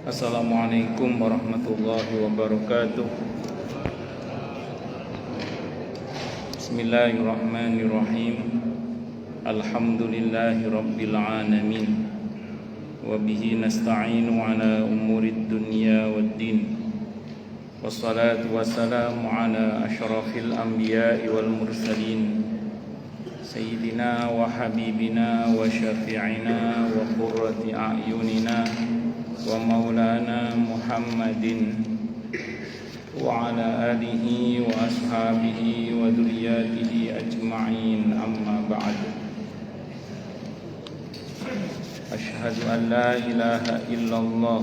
Assalamualaikum warahmatullahi wabarakatuh. Bismillahirrahmanirrahim. Alhamdulillahi rabbil alamin. Wa bihi nasta'inu ala umurid dunya waddin. Wassalatu wassalamu ala asyrafil anbiya'i wal mursalin, Sayyidina wa habibina wa syafi'ina wa qurrati a'yunina wa maulana Muhammadin wa ala alihi wa ashabihi wa dzurriyyatihi ajma'in, amma ba'd. Asyhadu an la ilaha illallah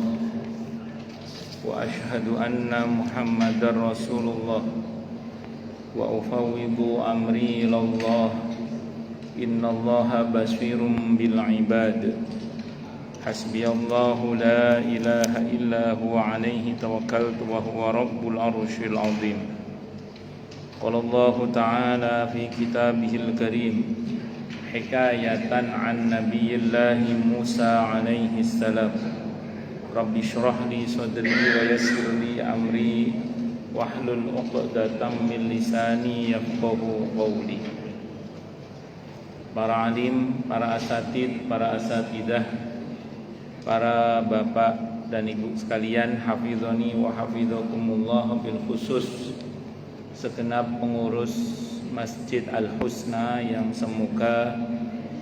wa asyhadu anna Muhammadar Rasulullah wa ufawwidu amri ilallah, innallaha basirun bil ibad. Hasbiyallahu la ilaha illa huwa alaihi tawakkaltu wa huwa rabbul arsyil azim. Qala Allah ta'ala fi kitabihil karim hikayatan an nabiyillahi Musa alaihi salam, Rabbi shrah li sadri wa yassir li amri wahlul 'uqdatam min lisani yafqahu qawli. Para alim, para asatid, para asatidah, para bapak dan ibu sekalian, hafizani wa hafizakumullah, bil khusus segenap pengurus Masjid Al-Husna yang semoga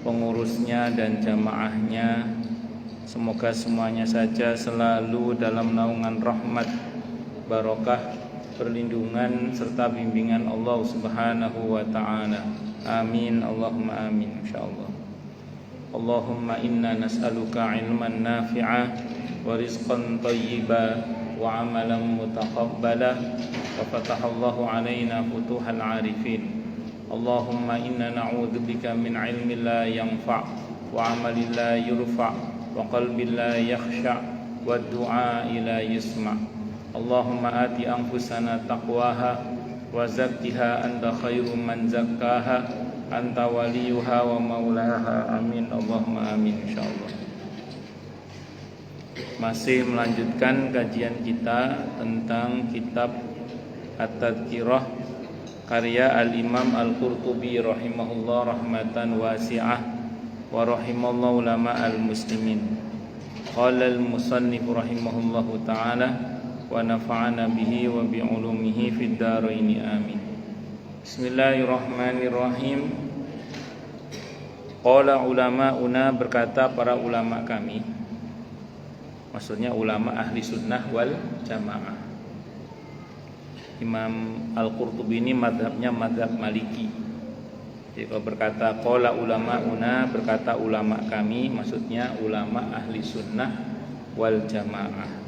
pengurusnya dan jamaahnya semoga semuanya saja selalu dalam naungan rahmat, barokah, perlindungan serta bimbingan Allah Subhanahu wa ta'ala. Amin, Allahumma amin, insyaallah. Allahumma inna nas'aluka ilman nafi'a wa rizqan tayyiba wa amalan mutaqabbala wa fatahallahu alaina futuhal arifin. Allahumma inna na'udzubika min ilmin la yanfa' wa amalin la yurfa' wa qalbin la yakhsha' wa du'a la yusma'. Allahumma ati anfusana taqwaha wa zakkiha anta khairum man zakkaha anta waliyuha wa maulaha. Amin, Allahumma amin, insyaallah. Masih melanjutkan kajian kita tentang kitab At-Tadhkirah karya Al-Imam Al-Qurtubi rahimahullah rahmatan wasi'ah wa rahimallahu ulama al-muslimin. Qala al-musannif rahimahullahu ta'ala wa nafa'ana bihi wa bi'ulumihi fid dharain, amin. Bismillahirrahmanirrahim. Qala ulama'una, berkata para ulama kami, maksudnya ulama ahli sunnah wal jamaah. Imam Al-Qurtubi ini madhabnya madhab Maliki. Jadi kalau berkata qala ulama'una, berkata ulama kami, maksudnya ulama ahli sunnah wal jamaah.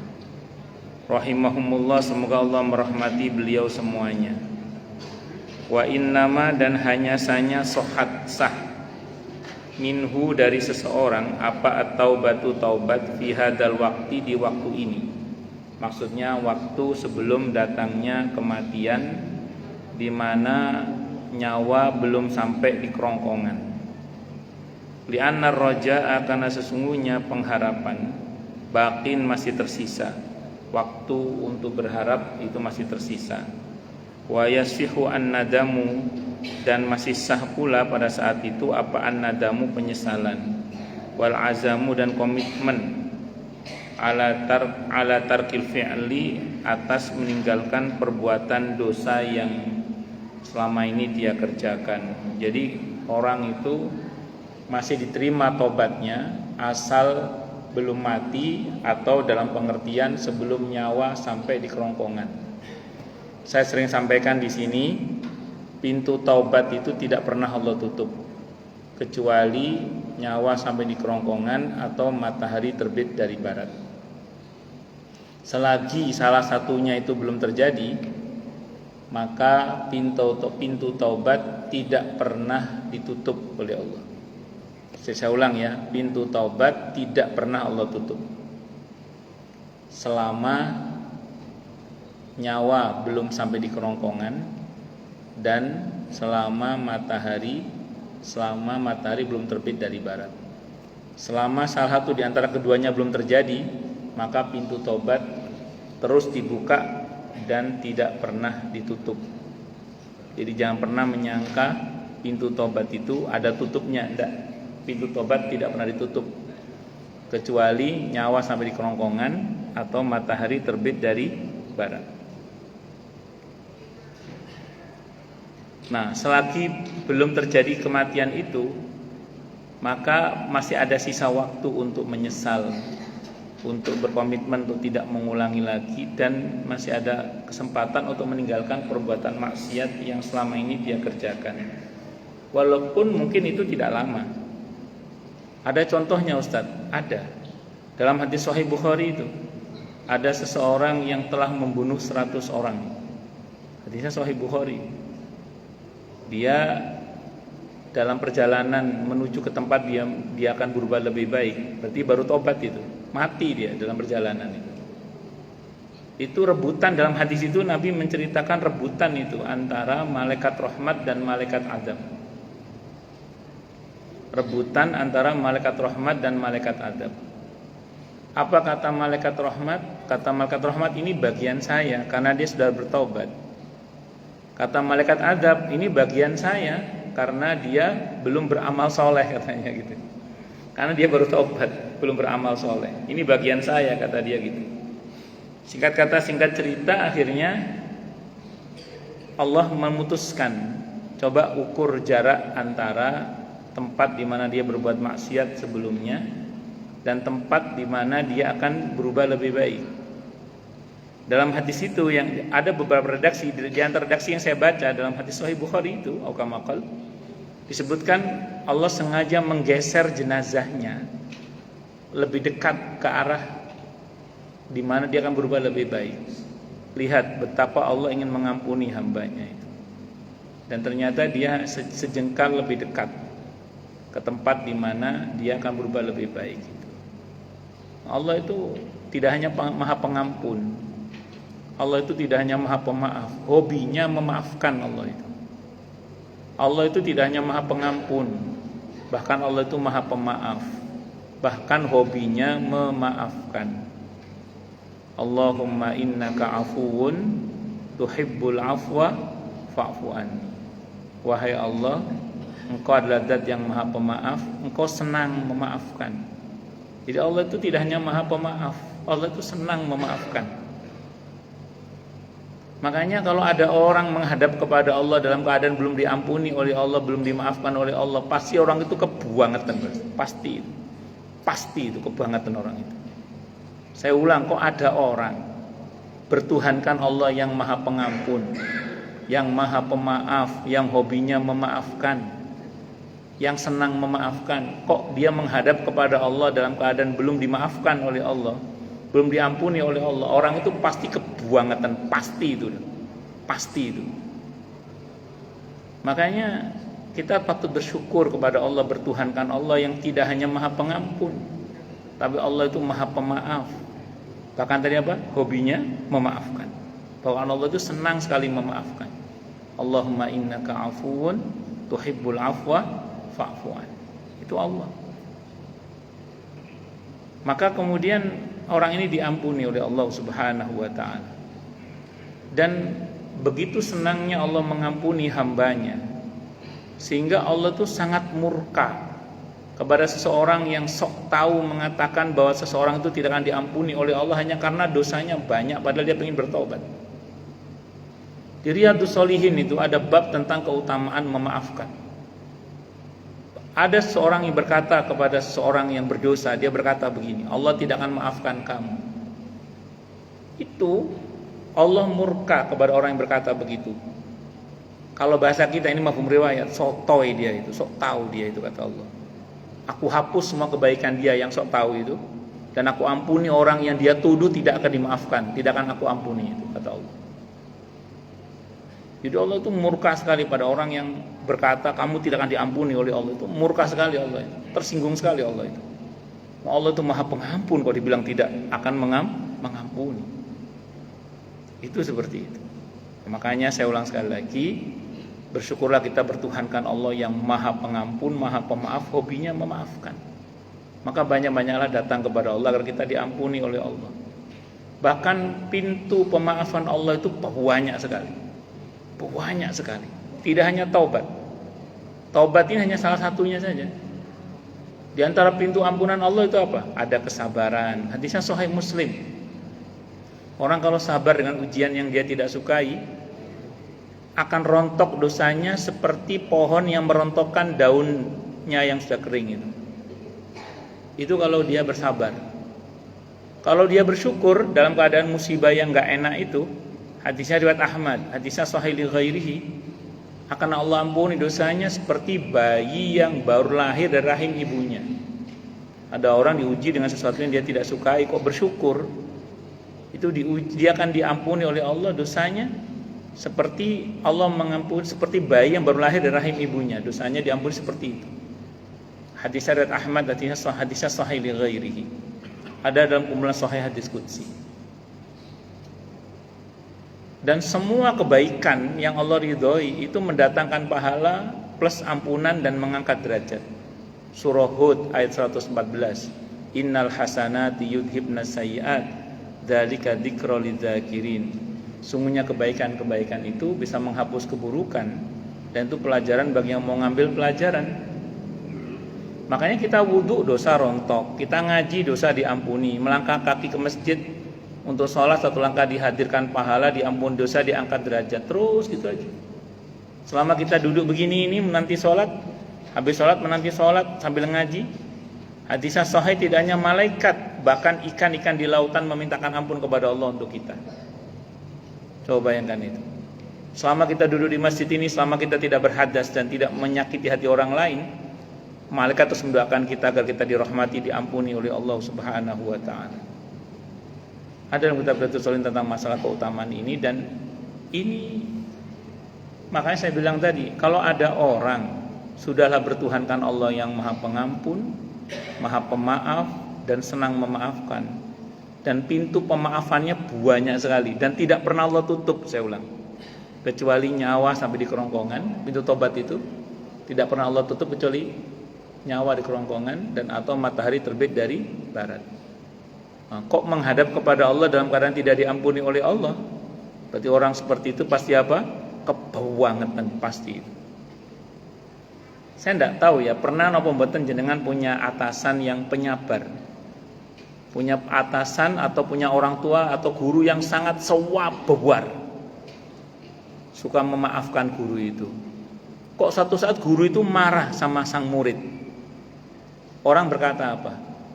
Rahimahumullah, semoga Allah merahmati beliau semuanya. Wa innama, dan hanya sanya sohat sah, minhu dari seseorang, apa at-taubatu taubat, fi hadal waqti, di waktu ini. Maksudnya waktu sebelum datangnya kematian, di mana nyawa belum sampai di kerongkongan. Li'anna raja'a, karena sesungguhnya pengharapan, baqin, masih tersisa. Waktu untuk berharap itu masih tersisa. Wa yasfihu an-nadamu, dan masih sah pula pada saat itu apa an-nadamu, penyesalan, wal azamu, dan komitmen, ala tarkil fi'li, atas meninggalkan perbuatan dosa yang selama ini dia kerjakan. Jadi orang itu masih diterima tobatnya asal belum mati, atau dalam pengertian sebelum nyawa sampai di kerongkongan. Saya sering sampaikan di sini, pintu taubat itu tidak pernah Allah tutup kecuali nyawa sampai di kerongkongan atau matahari terbit dari barat. Selagi salah satunya itu belum terjadi, maka pintu taubat tidak pernah ditutup oleh Allah. Saya ulang ya, pintu taubat tidak pernah Allah tutup selama nyawa belum sampai di kerongkongan dan selama matahari belum terbit dari barat. Selama salah satu di antara keduanya belum terjadi, maka pintu tobat terus dibuka dan tidak pernah ditutup. Jadi jangan pernah menyangka pintu tobat itu ada tutupnya. Tidak, pintu tobat tidak pernah ditutup kecuali nyawa sampai di kerongkongan atau matahari terbit dari barat. Nah, selagi belum terjadi kematian itu, maka masih ada sisa waktu untuk menyesal, untuk berkomitmen untuk tidak mengulangi lagi, dan masih ada kesempatan untuk meninggalkan perbuatan maksiat yang selama ini dia kerjakan. Walaupun mungkin itu tidak lama. Ada contohnya Ustadz, ada. Dalam hadis Sahih Bukhari itu ada seseorang yang telah membunuh 100 orang. Hadisnya Sahih Bukhari. Dia dalam perjalanan menuju ke tempat dia akan berubah lebih baik. Berarti baru tobat itu. Mati dia dalam perjalanan itu. Itu rebutan, dalam hadis itu Nabi menceritakan rebutan itu antara malaikat rahmat dan malaikat azab. Rebutan antara malaikat rahmat dan malaikat azab. Apa kata malaikat rahmat? Kata malaikat rahmat, ini bagian saya karena dia sudah bertobat. Kata malaikat azab, ini bagian saya karena dia belum beramal soleh, katanya gitu. Karena dia baru tobat, belum beramal soleh. Ini bagian saya, kata dia gitu. Singkat kata, singkat cerita, akhirnya Allah memutuskan, coba ukur jarak antara tempat di mana dia berbuat maksiat sebelumnya dan tempat di mana dia akan berubah lebih baik. Dalam hadis itu yang ada beberapa redaksi, di antara redaksi yang saya baca dalam hadis Sahih Bukhari itu, aukamakal, disebutkan Allah sengaja menggeser jenazahnya lebih dekat ke arah di mana dia akan berubah lebih baik. Lihat betapa Allah ingin mengampuni hambanya itu. Dan ternyata dia sejengkal lebih dekat ke tempat di mana dia akan berubah lebih baik. Allah itu tidak hanya maha pengampun, Allah itu tidak hanya maha pemaaf, hobinya memaafkan Allah itu. Allah itu tidak hanya maha pengampun, bahkan Allah itu maha pemaaf, bahkan hobinya memaafkan. Allahumma innaka afuwun tuhibbul afwa fa'fu anni. Wahai Allah, Engkau adalah zat yang maha pemaaf, Engkau senang memaafkan. Jadi Allah itu tidak hanya maha pemaaf, Allah itu senang memaafkan. Makanya kalau ada orang menghadap kepada Allah dalam keadaan belum diampuni oleh Allah, belum dimaafkan oleh Allah, pasti orang itu kebangetan. Pasti itu kebangetan orang itu. Saya ulang, kok ada orang bertuhankan Allah yang maha pengampun, yang maha pemaaf, yang hobinya memaafkan, yang senang memaafkan, kok dia menghadap kepada Allah dalam keadaan belum dimaafkan oleh Allah, belum diampuni oleh Allah. Orang itu pasti kebangetan, pasti itu. Makanya kita patut bersyukur kepada Allah, bertuhankan Allah yang tidak hanya maha pengampun, tapi Allah itu maha pemaaf. Bahkan tadi apa? Hobinya memaafkan. Bahwa Allah itu senang sekali memaafkan. Allahumma innaka afuwun tuhibbul afwa fa'fu an. Itu Allah. Maka kemudian orang ini diampuni oleh Allah Subhanahu wa ta'ala. Dan begitu senangnya Allah mengampuni hambanya, sehingga Allah itu sangat murka kepada seseorang yang sok tahu mengatakan bahwa seseorang itu tidak akan diampuni oleh Allah hanya karena dosanya banyak, padahal dia ingin bertobat. Di Riyadhus Shalihin itu ada bab tentang keutamaan memaafkan. Ada seorang yang berkata kepada seseorang yang berdosa, dia berkata begini, Allah tidak akan maafkan kamu. Itu Allah murka kepada orang yang berkata begitu. Kalau bahasa kita ini mafhum riwayat, sotoy dia itu, sok tahu dia itu, kata Allah. Aku hapus semua kebaikan dia yang sok tahu itu, dan aku ampuni orang yang dia tuduh tidak akan dimaafkan, tidak akan aku ampuni itu, kata Allah. Jadi Allah itu murka sekali pada orang yang berkata kamu tidak akan diampuni oleh Allah. Itu murka sekali Allah itu, tersinggung sekali Allah itu. Allah itu maha pengampun, kalau dibilang tidak akan mengampuni. Itu seperti itu. Makanya saya ulang sekali lagi, bersyukurlah kita bertuhankan Allah yang maha pengampun, maha pemaaf, hobinya memaafkan. Maka banyak-banyaklah datang kepada Allah agar kita diampuni oleh Allah. Bahkan pintu pemaafan Allah itu banyak sekali. Banyak sekali. Tidak hanya taubat. Taubat ini hanya salah satunya saja. Di antara pintu ampunan Allah itu apa? Ada kesabaran. Hadisnya Sahih Muslim. Orang kalau sabar dengan ujian yang dia tidak sukai, akan rontok dosanya seperti pohon yang merontokkan daunnya yang sudah kering itu. Itu kalau dia bersabar. Kalau dia bersyukur dalam keadaan musibah yang gak enak itu, hadisnya riwayat Ahmad, hadisnya sahih li ghairihi, akan Allah ampuni dosanya seperti bayi yang baru lahir dari rahim ibunya. Ada orang diuji dengan sesuatu yang dia tidak sukai, kok bersyukur, itu dia akan diampuni oleh Allah dosanya seperti Allah mengampuni, seperti bayi yang baru lahir dari rahim ibunya, dosanya diampuni seperti itu. Hadis riwayat Ahmad, hadisnya sahih li ghairihi. Ada dalam kumpulan sahih hadis qudsi. Dan semua kebaikan yang Allah ridhoi itu mendatangkan pahala plus ampunan dan mengangkat derajat. Surah Hud ayat 114. Innal hasanati yudhibnas sayyi'at dzalika dzikra lidzakirin. Sungguhnya kebaikan-kebaikan itu bisa menghapus keburukan, dan itu pelajaran bagi yang mau ngambil pelajaran. Makanya kita wudhu dosa rontok, kita ngaji dosa diampuni, melangkah kaki ke masjid untuk sholat 1 langkah dihadirkan pahala, diampuni dosa, diangkat derajat, terus gitu aja. Selama kita duduk begini ini menanti sholat, habis sholat menanti sholat sambil ngaji. Hadisnya sahih, tidak hanya malaikat, bahkan ikan-ikan di lautan memintakan ampun kepada Allah untuk kita. Coba bayangkan itu. Selama kita duduk di masjid ini, selama kita tidak berhadas dan tidak menyakiti hati orang lain, malaikat terus mendoakan kita agar kita dirahmati, diampuni oleh Allah Subhanahu wa taala. Ada yang kita bertusolin tentang masalah keutamaan ini, dan ini makanya saya bilang tadi, kalau ada orang sudahlah bertuhankan Allah yang Maha Pengampun, Maha Pemaaf dan senang memaafkan, dan pintu pemaafannya banyak sekali dan tidak pernah Allah tutup, saya ulang, kecuali nyawa sampai di kerongkongan. Pintu tobat itu tidak pernah Allah tutup kecuali nyawa di kerongkongan dan atau matahari terbit dari barat. Nah, kok menghadap kepada Allah dalam keadaan tidak diampuni oleh Allah? Berarti orang seperti itu pasti apa? Kebangetan pasti itu. Saya tidak tahu ya, pernah napa mboten jenengan punya atasan yang penyabar? Punya atasan atau punya orang tua atau guru yang sangat sabar, suka memaafkan guru itu. Kok satu saat guru itu marah sama sang murid? Orang berkata apa?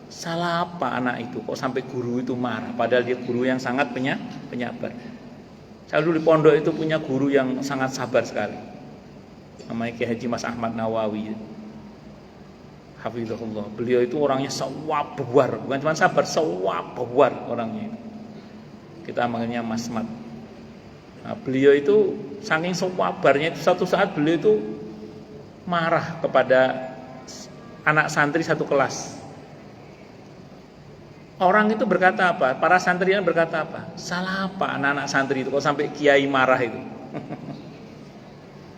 Salah apa anak itu kok sampai guru itu marah? Padahal dia guru yang sangat penyabar. Saya dulu di pondok itu punya guru yang sangat sabar sekali. Namanya Kiai Haji Mas Ahmad Nawawi. Hafizahullah. Beliau itu orangnya sawabar, bukan cuma sabar, sawabar orangnya. Kita manggilnya Mas Mat. Nah, beliau itu saking sawabarnya itu satu saat beliau itu marah kepada anak santri satu kelas. Orang itu berkata apa? Para santriwan berkata apa? Salah apa anak-anak santri itu kok sampai kiai marah itu?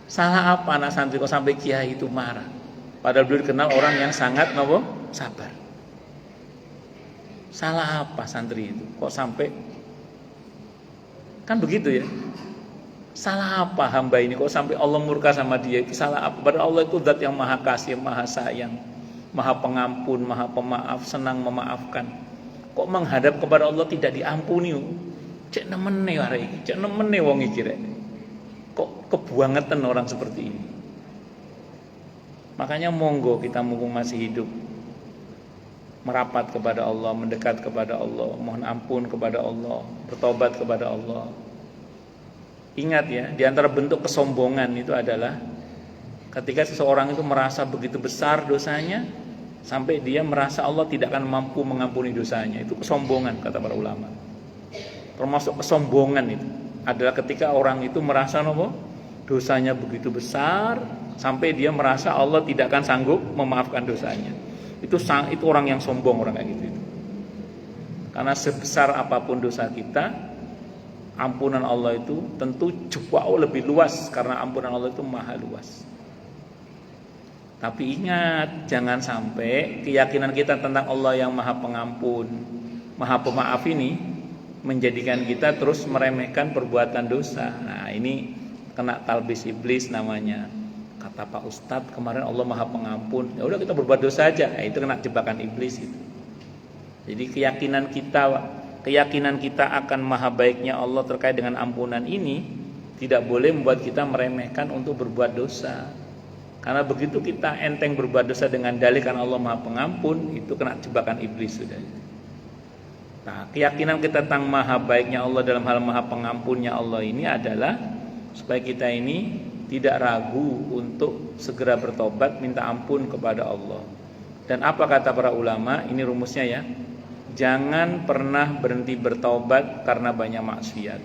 Salah apa anak santri kok sampai kiai itu marah? Padahal beliau dikenal orang yang sangat sabar. Salah apa santri itu kok sampai, kan begitu ya? Salah apa hamba ini kok sampai Allah murka sama dia? Itu salah apa? Padahal Allah itu zat yang maha kasih, maha sayang, maha pengampun, maha pemaaf, senang memaafkan. Kok menghadap kepada Allah tidak diampuni? Cek nemene arek iki, cek nemene wong iki rek. Kok kebuangetan orang seperti ini. Makanya monggo kita mumpung masih hidup, merapat kepada Allah, mendekat kepada Allah, mohon ampun kepada Allah, bertobat kepada Allah. Ingat ya, di antara bentuk kesombongan itu adalah ketika seseorang itu merasa begitu besar dosanya sampai dia merasa Allah tidak akan mampu mengampuni dosanya. Itu kesombongan kata para ulama. Termasuk kesombongan itu adalah ketika orang itu merasa dosanya begitu besar sampai dia merasa Allah tidak akan sanggup memaafkan dosanya. Itu orang yang sombong, orang kayak gitu. Karena sebesar apapun dosa kita, ampunan Allah itu tentu jauh lebih luas, karena ampunan Allah itu maha luas. Tapi ingat, jangan sampai keyakinan kita tentang Allah yang Maha Pengampun, Maha Pemaaf ini menjadikan kita terus meremehkan perbuatan dosa. Nah, ini kena talbis iblis namanya. Kata Pak Ustadz kemarin Allah Maha Pengampun, ya udah kita berbuat dosa aja. Nah, itu kena jebakan iblis itu. Jadi keyakinan kita akan maha baiknya Allah terkait dengan ampunan ini tidak boleh membuat kita meremehkan untuk berbuat dosa. Karena begitu kita enteng berbuat dosa dengan dalih karena Allah Maha Pengampun, itu kena jebakan iblis sudah. Nah, keyakinan kita tentang maha baiknya Allah dalam hal maha pengampunnya Allah ini adalah supaya kita ini tidak ragu untuk segera bertobat minta ampun kepada Allah. Dan apa kata para ulama? Ini rumusnya ya. Jangan pernah berhenti bertobat karena banyak maksiat,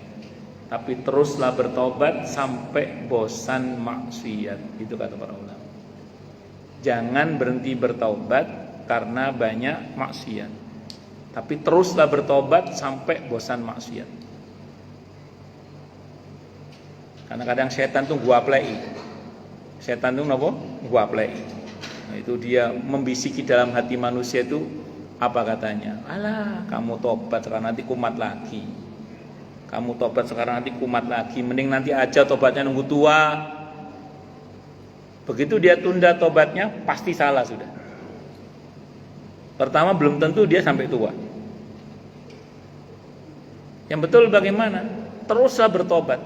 tapi teruslah bertobat sampai bosan maksiat. Itu kata para ulama. Jangan berhenti bertobat karena banyak maksiat, tapi teruslah bertobat sampai bosan maksiat. Karena kadang setan tuh gua play. Setan tuh apa? Gua play. Nah, itu dia membisiki dalam hati manusia itu apa katanya? Alah, kamu tobat sekarang nanti kumat lagi. Kamu tobat sekarang nanti kumat lagi. Mending nanti aja tobatnya nunggu tua. Begitu dia tunda tobatnya, pasti salah sudah. Pertama, belum tentu dia sampai tua. Yang betul bagaimana? Teruslah bertobat.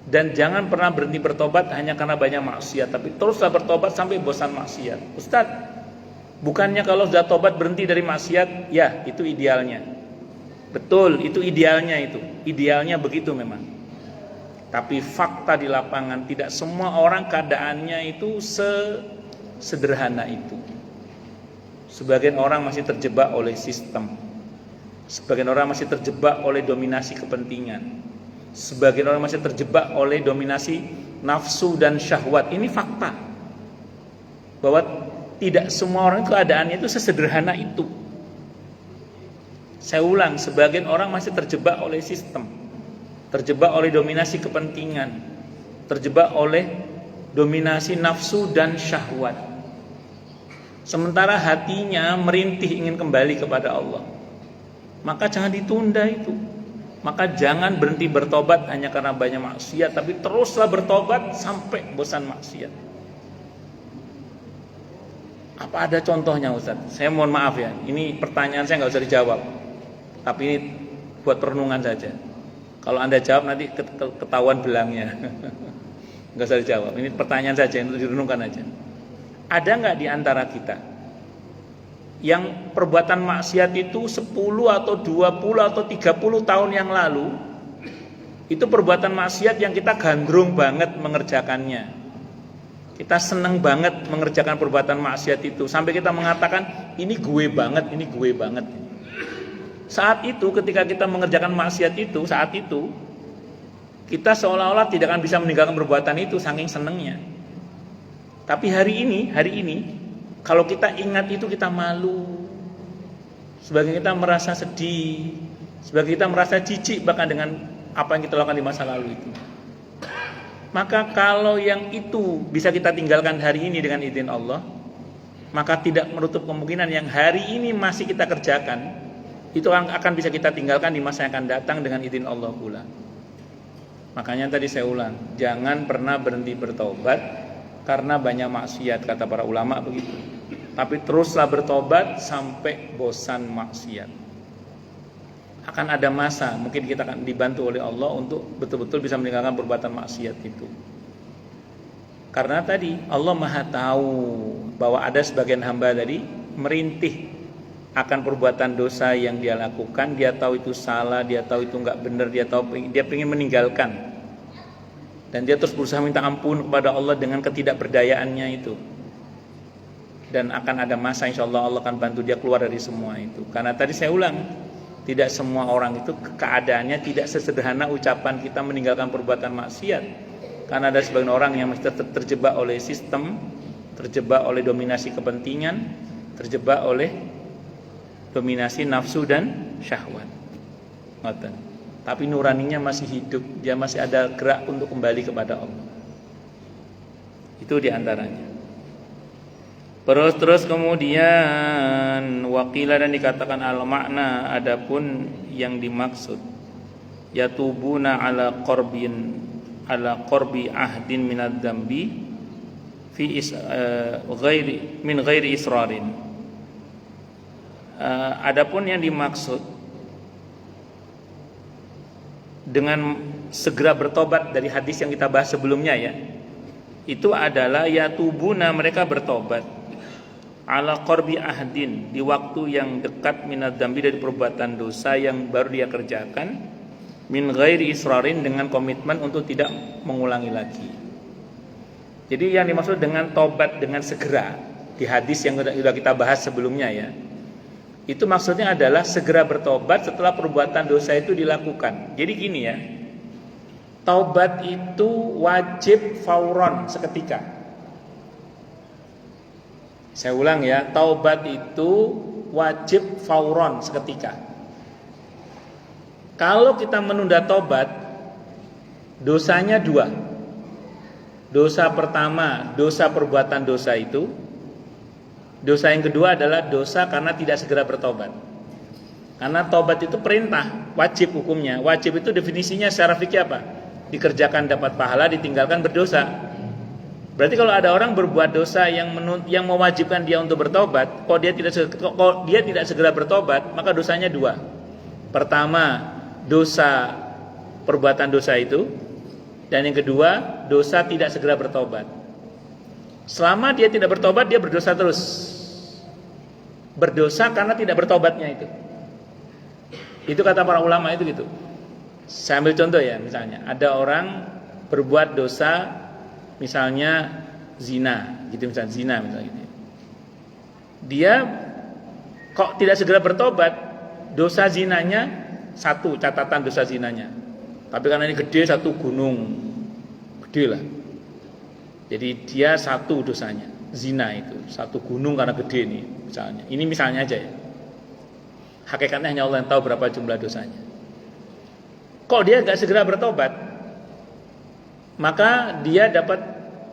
Dan jangan pernah berhenti bertobat hanya karena banyak maksiat, tapi teruslah bertobat sampai bosan maksiat. Ustadz, bukannya kalau sudah tobat berhenti dari maksiat? Ya, itu idealnya. Betul, itu idealnya itu. Idealnya begitu memang. Tapi fakta di lapangan tidak semua orang keadaannya itu sederhana itu. Sebagian orang masih terjebak oleh sistem. Sebagian orang masih terjebak oleh dominasi kepentingan. Sebagian orang masih terjebak oleh dominasi nafsu dan syahwat. Ini fakta. Bahwa tidak semua orang keadaannya itu sesederhana itu. Saya ulang, sebagian orang masih terjebak oleh sistem, terjebak oleh dominasi kepentingan, terjebak oleh dominasi nafsu dan syahwat. Sementara hatinya merintih ingin kembali kepada Allah. Maka jangan ditunda itu. Maka jangan berhenti bertobat hanya karena banyak maksiat, tapi teruslah bertobat sampai bosan maksiat. Apa ada contohnya Ustaz? Saya mohon maaf ya, ini pertanyaan saya nggak usah dijawab, tapi ini buat perenungan saja. Kalau Anda jawab nanti ketahuan belangnya. Nggak usah dijawab. Ini pertanyaan saja untuk direnungkan aja. Ada nggak di antara kita yang perbuatan maksiat itu 10 atau 20 atau 30 tahun yang lalu itu perbuatan maksiat yang kita gandrung banget mengerjakannya. Kita seneng banget mengerjakan perbuatan maksiat itu sampai kita mengatakan ini gue banget, ini gue banget. Saat itu ketika kita mengerjakan maksiat itu, saat itu kita seolah-olah tidak akan bisa meninggalkan perbuatan itu saking senengnya. Tapi hari ini kalau kita ingat itu kita malu. Sebagian kita merasa sedih, sebagian kita merasa jijik bahkan dengan apa yang kita lakukan di masa lalu itu. Maka kalau yang itu bisa kita tinggalkan hari ini dengan izin Allah, maka tidak menutup kemungkinan yang hari ini masih kita kerjakan itu akan bisa kita tinggalkan di masa yang akan datang dengan izin Allah pula. Makanya tadi saya ulang, jangan pernah berhenti bertobat karena banyak maksiat, kata para ulama begitu. Tapi teruslah bertobat sampai bosan maksiat. Akan ada masa mungkin kita akan dibantu oleh Allah untuk betul-betul bisa meninggalkan perbuatan maksiat itu. Karena tadi Allah Maha tahu bahwa ada sebagian hamba tadi merintih akan perbuatan dosa yang dia lakukan. Dia tahu itu salah, dia tahu itu enggak benar, dia ingin meninggalkan. Dan dia terus berusaha minta ampun kepada Allah dengan ketidakberdayaannya itu. Dan akan ada masa insya Allah akan bantu dia keluar dari semua itu. Karena tadi saya ulang, tidak semua orang itu keadaannya tidak sesederhana ucapan kita meninggalkan perbuatan maksiat. Karena ada sebagian orang yang masih terjebak oleh sistem, terjebak oleh dominasi kepentingan, terjebak oleh dominasi nafsu dan syahwat. Ngoten. Tapi nuraninya masih hidup, dia masih ada gerak untuk kembali kepada Allah. Itu diantaranya. Terus kemudian waqila dan dikatakan al makna, adapun yang dimaksud yatubuna ala qarbi ahdin minad dambi fi ghairi israrin. Adapun yang dimaksud dengan segera bertobat dari hadis yang kita bahas sebelumnya ya, itu adalah yatubuna, mereka bertobat ala qarbi ahdin, di waktu yang dekat minad dambi, dari perbuatan dosa yang baru dia kerjakan, min ghairi israrin, dengan komitmen untuk tidak mengulangi lagi. Jadi yang dimaksud dengan tobat dengan segera di hadis yang sudah kita bahas sebelumnya ya, itu maksudnya adalah segera bertobat setelah perbuatan dosa itu dilakukan. Jadi gini ya, taubat itu wajib fauron, seketika. Saya ulang ya, taubat itu wajib fauron, seketika. Kalau kita menunda taubat, dosanya dua. Dosa pertama, dosa perbuatan dosa itu. Dosa yang kedua adalah dosa karena tidak segera bertobat. Karena taubat itu perintah, wajib hukumnya. Wajib itu definisinya secara fikih apa? Dikerjakan dapat pahala, ditinggalkan berdosa. Berarti kalau ada orang berbuat dosa yang mewajibkan dia untuk bertobat, kalau dia tidak segera bertobat, maka dosanya dua. Pertama, dosa perbuatan dosa itu, dan yang kedua, dosa tidak segera bertobat. Selama dia tidak bertobat, dia berdosa terus. Berdosa karena tidak bertobatnya itu. Itu kata para ulama itu gitu. Saya ambil contoh ya, misalnya ada orang berbuat dosa, misalnya zina, gitu, misalnya zina misalnya gitu. Dia kok tidak segera bertobat, dosa zinanya satu, catatan dosa zinanya. Tapi karena ini gede, satu gunung, gede lah. Jadi dia satu dosanya, zina itu satu gunung karena gede nih misalnya. Ini misalnya aja ya. Hakikatnya hanya Allah yang tahu berapa jumlah dosanya. Kok dia gak segera bertobat, maka dia dapat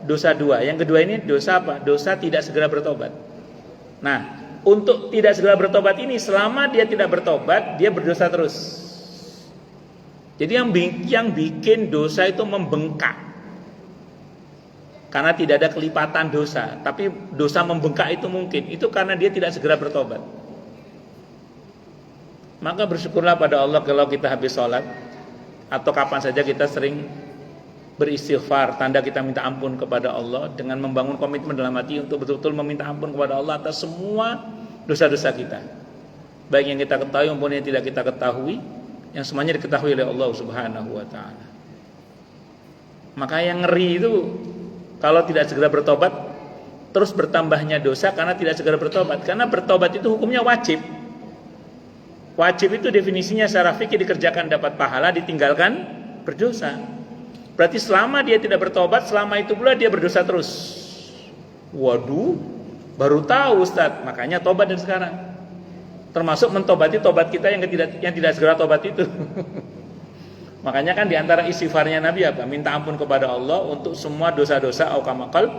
dosa dua. Yang kedua ini dosa apa? Dosa tidak segera bertobat. Nah, untuk tidak segera bertobat ini, selama dia tidak bertobat, dia berdosa terus. Jadi yang bikin dosa itu membengkak, karena tidak ada kelipatan dosa. Tapi dosa membengkak itu mungkin, itu karena dia tidak segera bertobat. Maka bersyukurlah pada Allah kalau kita habis sholat, atau kapan saja kita sering beristighfar, tanda kita minta ampun kepada Allah, dengan membangun komitmen dalam hati untuk betul-betul meminta ampun kepada Allah atas semua dosa-dosa kita, baik yang kita ketahui maupun yang tidak kita ketahui, yang semuanya diketahui oleh Allah Subhanahu wa ta'ala. Maka yang ngeri itu kalau tidak segera bertobat, terus bertambahnya dosa karena tidak segera bertobat. Karena bertobat itu hukumnya wajib. Wajib itu definisinya secara fikih dikerjakan dapat pahala, ditinggalkan berdosa. Berarti selama dia tidak bertobat, selama itu pula dia berdosa terus. Waduh, baru tahu Ustaz. Makanya tobat dari sekarang. Termasuk mentobati tobat kita yang tidak segera tobat itu. Makanya kan diantara istighfarnya Nabi apa? Minta ampun kepada Allah untuk semua dosa-dosa aukamakal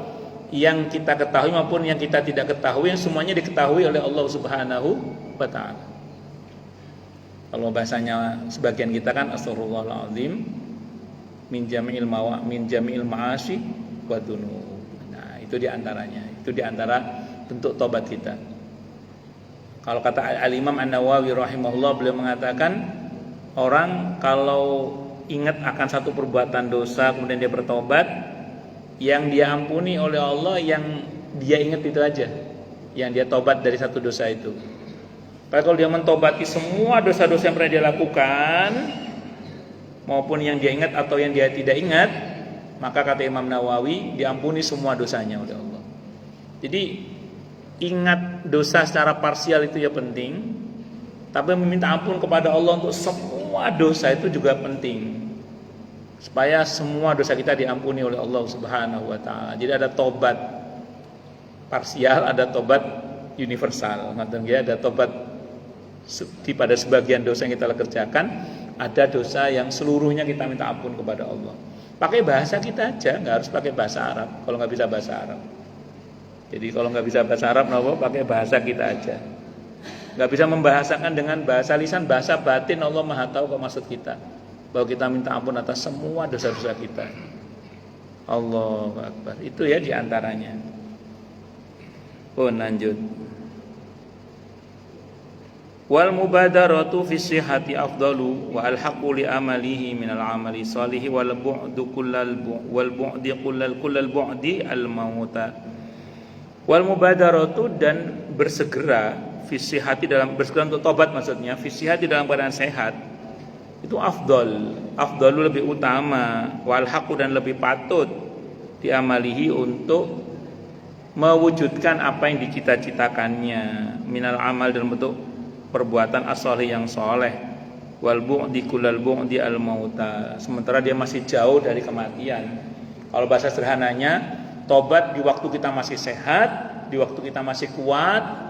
yang kita ketahui maupun yang kita tidak ketahui, yang semuanya diketahui oleh Allah Subhanahu wa ta'ala. Kalau bahasanya sebagian kita kan astaghfirullahaladzim min jami'il ma'asi wa dzunub. Nah, itu diantaranya. Itu diantara bentuk tobat kita. Kalau kata Al-Imam An-Nawawi rahimahullah, beliau mengatakan orang kalau ingat akan satu perbuatan dosa kemudian dia bertobat, yang dia ampuni oleh Allah yang dia ingat itu aja, yang dia tobat dari satu dosa itu. Tapi kalau dia mentobati semua dosa-dosa yang pernah dia lakukan maupun yang dia ingat atau yang dia tidak ingat, maka kata Imam Nawawi diampuni semua dosanya oleh Allah. Jadi ingat dosa secara parsial itu ya penting, tapi meminta ampun kepada Allah untuk semua dosa itu juga penting, supaya semua dosa kita diampuni oleh Allah Subhanahu wa ta'ala. Jadi ada tobat parsial, ada tobat universal. Ada tobat pada sebagian dosa yang kita kerjakan, ada dosa yang seluruhnya kita minta ampun kepada Allah. Pakai bahasa kita aja, nggak harus pakai bahasa Arab kalau nggak bisa bahasa Arab. Jadi kalau nggak bisa bahasa Arab, pakai bahasa kita aja. Nggak bisa membahasakan dengan bahasa lisan, bahasa batin Allah Maha tahu kok maksud kita. Bahwa kita minta ampun atas semua dosa-dosa kita. Allahu Akbar. Itu ya diantaranya. Lanjut. Wal mubadaratu fi sihhati afdalu wa alhaqu li amalihi min al amali salih wal bu'du kullal bu'di al mauta. Wal mubadaratu, dan bersegera fi sihhati, dalam bersegera untuk tobat maksudnya, fi sihhati dalam keadaan sehat, itu afdalu lebih utama, wal haqu dan lebih patut diamalihi untuk mewujudkan apa yang dicita-citakannya, minal amal dalam bentuk perbuatan as-shalih yang soleh, wal bu'di kullal bu'di al mauta, sementara dia masih jauh dari kematian. Kalau bahasa sederhananya, tobat di waktu kita masih sehat, di waktu kita masih kuat,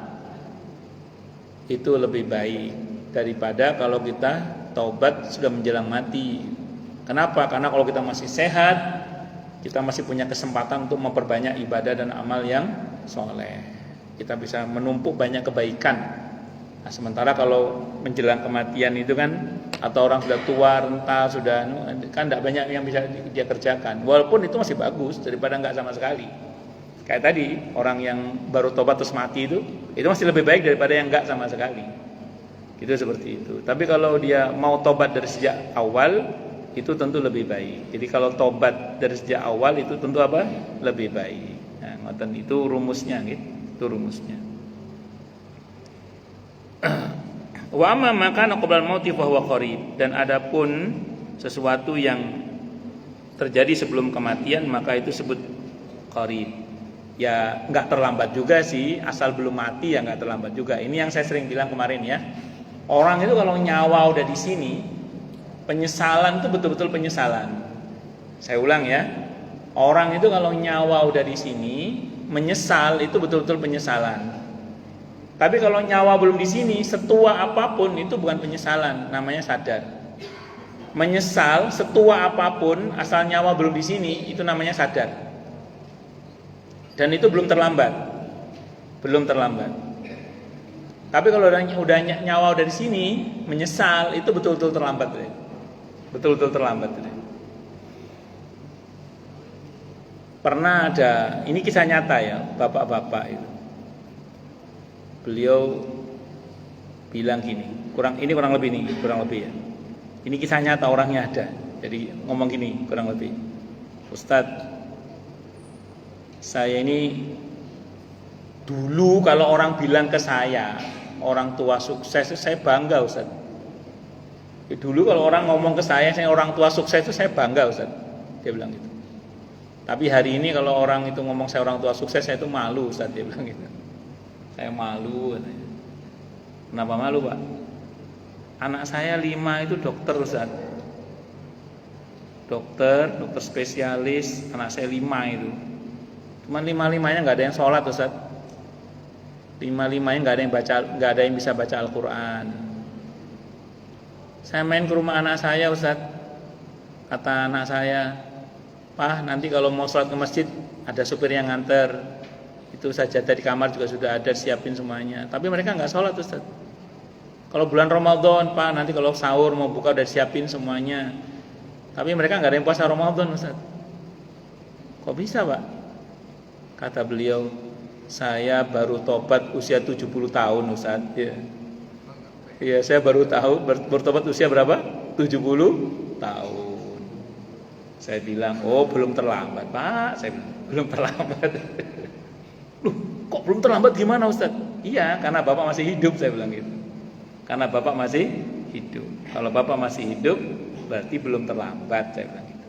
itu lebih baik daripada kalau kita taubat sudah menjelang mati. Kenapa? Karena kalau kita masih sehat, kita masih punya kesempatan untuk memperbanyak ibadah dan amal yang soleh. Kita bisa menumpuk banyak kebaikan. Nah, sementara kalau menjelang kematian itu kan, atau orang sudah tua, renta, sudah kan tidak banyak yang bisa dia kerjakan. Walaupun itu masih bagus daripada nggak sama sekali. Kayak tadi orang yang baru tobat terus mati itu masih lebih baik daripada yang nggak sama sekali. Itu seperti itu. Tapi kalau dia mau tobat dari sejak awal, itu tentu lebih baik. Jadi kalau tobat dari sejak awal itu tentu apa? Lebih baik. Nah, ngoten itu rumusnya gitu. Itu rumusnya. Wa amma ma kana qabla al-mauti fa huwa qarib, dan adapun sesuatu yang terjadi sebelum kematian maka itu disebut qarib. Ya enggak terlambat juga sih, asal belum mati ya enggak terlambat juga. Ini yang saya sering bilang kemarin ya. Orang itu kalau nyawa udah di sini, penyesalan itu betul-betul penyesalan. Saya ulang ya. Orang itu kalau nyawa udah di sini, menyesal itu betul-betul penyesalan. Tapi kalau nyawa belum di sini, setua apapun itu bukan penyesalan, namanya sadar. Menyesal setua apapun asal nyawa belum di sini itu namanya sadar. Dan itu belum terlambat. Belum terlambat. Tapi kalau udah nyawa udah di sini, menyesal itu betul-betul terlambat. Betul-betul terlambat. Pernah ada, ini kisah nyata ya, bapak-bapak itu. Beliau bilang gini, kurang lebih ya. Ini kisah nyata, orangnya ada. Jadi ngomong gini kurang lebih. Ustadz, saya ini dulu kalau orang bilang ke saya, orang tua sukses, saya bangga Ustadz. Dulu kalau orang ngomong ke saya orang tua sukses itu saya bangga Ustadz. Dia bilang gitu. Tapi hari ini kalau orang itu ngomong saya orang tua sukses, saya itu malu Ustadz, dia bilang gitu. Saya malu katanya. Kenapa malu Pak? Anak saya 5 itu dokter Ustaz. Dokter spesialis. Anak saya 5 itu. Cuman 5-5-nya gak ada yang sholat Ustaz. 5-5-nya gak ada yang bisa baca Al-Quran. Saya main ke rumah anak saya Ustaz. Kata anak saya, Pak nanti kalau mau sholat ke masjid, ada supir yang nganter. Itu sajadah di kamar juga sudah ada, siapin semuanya. Tapi mereka nggak sholat Ustaz. Kalau bulan Ramadan Pak, nanti kalau sahur mau buka udah siapin semuanya. Tapi mereka nggak ada yang puasa Ramadan Ustaz. Kok bisa Pak? Kata beliau, saya baru tobat usia 70 tahun Ustaz. Iya, saya baru bertobat usia berapa? 70 tahun. Saya bilang, oh belum terlambat Pak. Saya bilang, belum terlambat. Loh, kok belum terlambat gimana Ustaz? Iya, karena Bapak masih hidup, saya bilang gitu. Karena Bapak masih hidup. Kalau Bapak masih hidup, berarti belum terlambat, saya bilang gitu.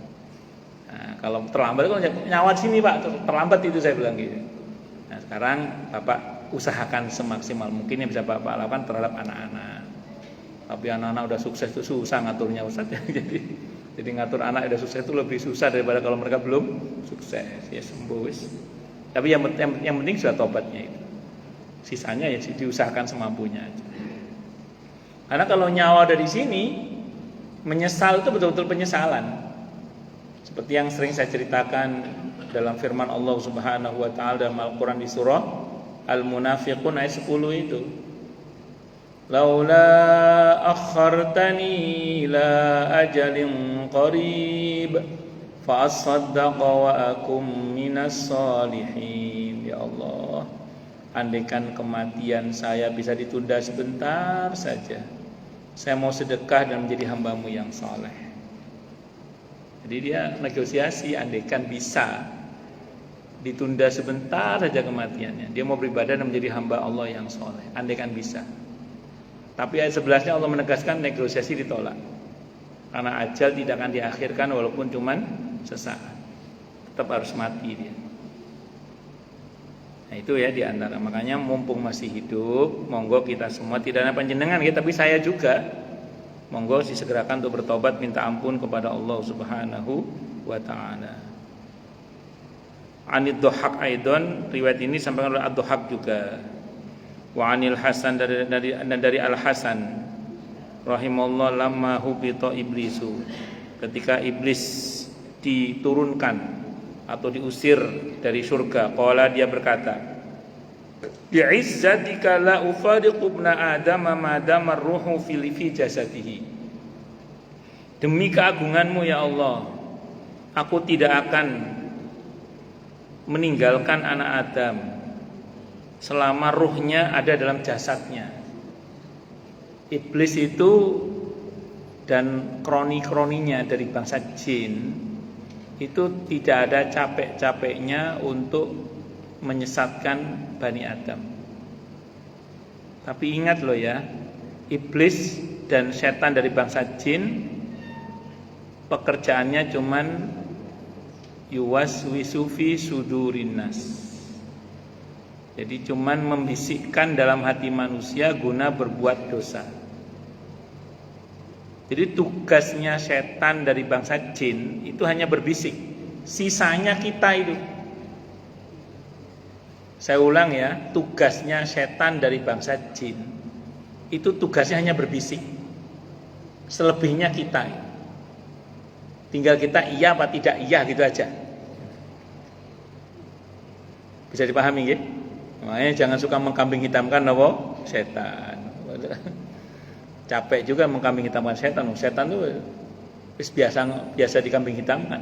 Nah, kalau terlambat, kalau nyawa di sini Pak, terlambat itu saya bilang gitu. Nah, sekarang Bapak usahakan semaksimal mungkin yang bisa Bapak lakukan terhadap anak-anak. Tapi anak-anak udah sukses itu susah ngaturnya Ustaz ya. Jadi ngatur anak udah sukses itu lebih susah daripada kalau mereka belum sukses. Ya sembuh wis. Tapi yang penting sudah tobatnya itu. Sisanya ya diusahakan semampunya aja. Karena kalau nyawa ada di sini, menyesal itu betul-betul penyesalan. Seperti yang sering saya ceritakan dalam firman Allah Subhanahu wa taala dalam Al-Qur'an di surah Al-Munafiqun ayat 10 itu. Laula akhartani ila ajalin qarib fa asaddaqa wa akum minas solihin. Ya Allah, andaikan kematian saya bisa ditunda sebentar saja, saya mau sedekah dan menjadi hamba-Mu yang saleh. Jadi dia negosiasi, andaikan bisa ditunda sebentar saja kematiannya, dia mau beribadah dan menjadi hamba Allah yang saleh, andaikan bisa. Tapi ayat 11-nya Allah menegaskan negosiasi ditolak, karena ajal tidak akan diakhirkan walaupun cuman sesaat, tetap harus mati dia. Nah itu ya diantara, makanya mumpung masih hidup, monggo kita semua, tidak hanya panjenengan ya, tapi saya juga, monggo disegerakan untuk bertobat, minta ampun kepada Allah Subhanahu wa taala. Anid Dhahhak aidon, riwayat ini sampaikan oleh Ad-Dhahhak juga. Wa anil Hasan, dari Al Hasan rahimahullah, lamma hubita iblisu, ketika iblis diturunkan atau diusir dari surga, qala, dia berkata, bi'izzatika la ufariqu ibna adama ma dama ar-ruhu fi jasadihi. Demi keagunganmu ya Allah, aku tidak akan meninggalkan anak Adam selama ruhnya ada dalam jasadnya. Iblis itu dan kroni-kroninya dari bangsa jin itu tidak ada capek-capeknya untuk menyesatkan Bani Adam. Tapi ingat loh ya, iblis dan setan dari bangsa jin pekerjaannya cuman yuwaswisu fi sudurin nas. Jadi cuman membisikkan dalam hati manusia guna berbuat dosa. Jadi tugasnya setan dari bangsa jin itu hanya berbisik. Sisanya kita itu. Saya ulang ya, tugasnya setan dari bangsa jin itu tugasnya hanya berbisik. Selebihnya kita. Tinggal kita iya apa tidak iya gitu aja. Bisa dipahami ya? Makanya jangan suka mengkambing hitamkan apa? Setan. Capek juga mengkambing hitamkan setan. Setan itu biasa dikambing hitamkan.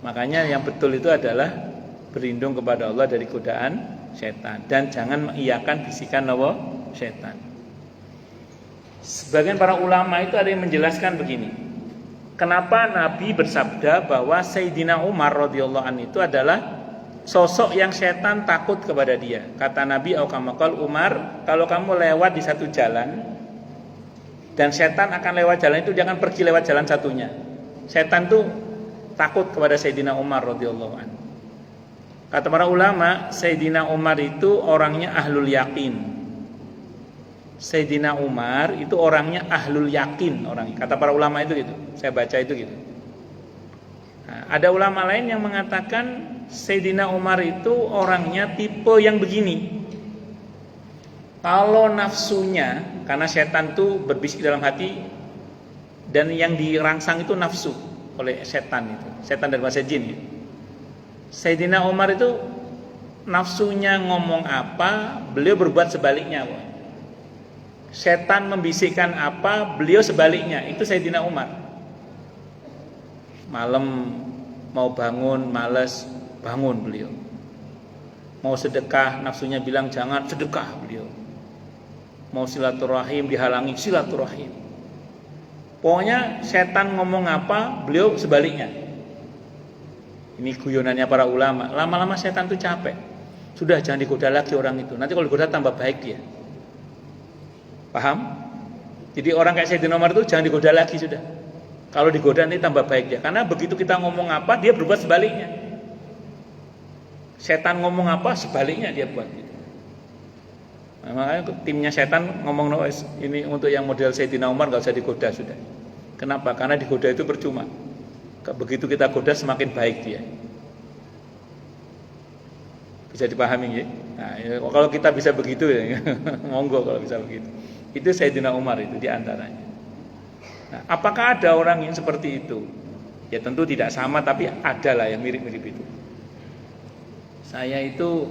Makanya yang betul itu adalah berlindung kepada Allah dari godaan setan dan jangan mengiyakan bisikan apa? Setan. Sebagian para ulama itu ada yang menjelaskan begini. Kenapa Nabi bersabda bahwa Sayyidina Umar radhiyallahu anhu itu adalah sosok yang setan takut kepada dia. Kata Nabi aukamakal, Umar, kalau kamu lewat di satu jalan dan setan akan lewat jalan itu, jangan pergi lewat jalan satunya. Setan tuh takut kepada Sayyidina Umar radhiyallahu anhu. Kata para ulama, Sayyidina Umar itu orangnya ahlul yakin. Sayyidina Umar itu orangnya ahlul yakin orangnya. Kata para ulama itu gitu. Saya baca itu gitu. Nah, ada ulama lain yang mengatakan Sayyidina Umar itu orangnya tipe yang begini. Kalau nafsunya, karena setan itu berbisik dalam hati dan yang dirangsang itu nafsu oleh setan itu, setan dari bahasa jin itu. Sayyidina Umar itu nafsunya ngomong apa, beliau berbuat sebaliknya. Setan membisikkan apa, beliau sebaliknya. Itu Sayyidina Umar. Malam mau bangun, malas, bangun beliau. Mau sedekah, nafsunya bilang jangan sedekah beliau. Mau silaturahim, dihalangi silaturahim. Pokoknya setan ngomong apa, beliau sebaliknya. Ini guyonannya para ulama. Lama-lama setan itu capek. Sudah jangan digoda lagi orang itu. Nanti kalau digoda tambah baik dia. Paham? Jadi orang kayak Sayyidina Umar itu jangan digoda lagi sudah. Kalau digoda nanti tambah baik dia. Karena begitu kita ngomong apa, dia berbuat sebaliknya. Setan ngomong apa, sebaliknya dia buat gitu. Nah, makanya timnya setan ngomong ini untuk yang model Sayyidina Umar gak usah digoda sudah. Kenapa? Karena digoda itu percuma. Begitu kita goda semakin baik dia. Bisa dipahami ya? Nah, kalau kita bisa begitu ya, monggo kalau bisa begitu. Itu Sayyidina Umar itu diantaranya. Nah, apakah ada orang yang seperti itu? Ya tentu tidak sama, tapi ada lah yang mirip-mirip itu. Saya itu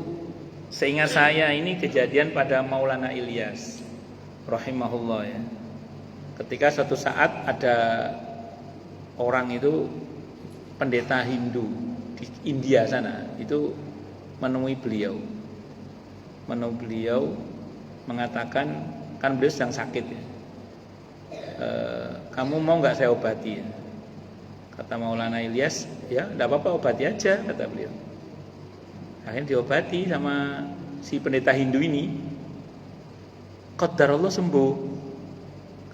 seingat saya ini kejadian pada Maulana Ilyas rahimahullah ya. Ketika suatu saat ada orang itu pendeta Hindu di India sana itu menemui beliau. Mengatakan, kan beliau sedang sakit ya. Kamu mau nggak saya obati ya? Kata Maulana Ilyas, ya enggak apa-apa, obati aja, kata beliau. Akhirnya diobati sama si pendeta Hindu ini. Qadarullah sembuh.